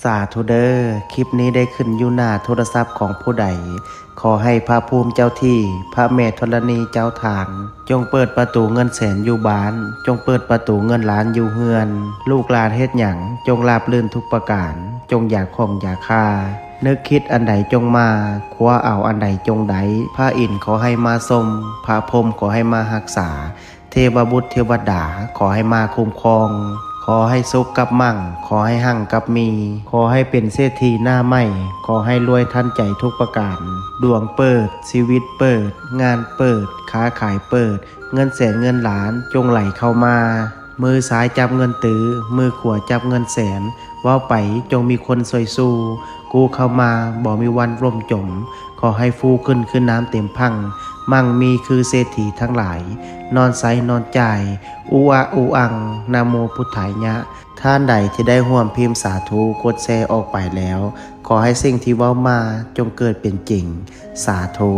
สาธุเด้อคลิปนี้ได้ขึ้นอยู่หน้าโทรศัพท์ของผู้ใดขอให้พระภูมิเจ้าที่พระแม่ธรณีเจ้าทางจงเปิดประตูเงินแสนอยู่บ้านจงเปิดประตูเงินล้านอยู่เฮือนลูกหลานเฮ็ดหยังจงราบรื่นทุกประการจงอย่าข่มอย่าฆ่านึกคิดอันใดจงมาคว้าเอาอันใดจงไดพระอินทร์ขอให้มาทรงพระพรหมขอให้มารักษาเทวบุตรเทวดาขอให้มาคุ้มครองขอให้สุขกับมั่งขอให้หั่งกับมีขอให้เป็นเศรษฐีหน้าใหม่ขอให้รวยทันใจทุกประการดวงเปิดชีวิตเปิดงานเปิดค้าขายเปิดเงินแสนเงินล้านจงไหลเข้ามามือซ้ายจับเงินตื้อมือขวาจับเงินแสนว่าไปจงมีคนสวยสู้กูเข้ามาบ่มีวันร่มจมขอให้ฟูขึ้นน้ำเต็มพังมั่งมีคือเศรษฐีทั้งหลายนอนไซนอนใจอูอาอูอังนะโมพุทธายะท่านใดที่ได้ร่วมพิมพ์สาธุกดแชร์ออกไปแล้วขอให้สิ่งที่เว้ามาจงเกิดเป็นจริงสาธุ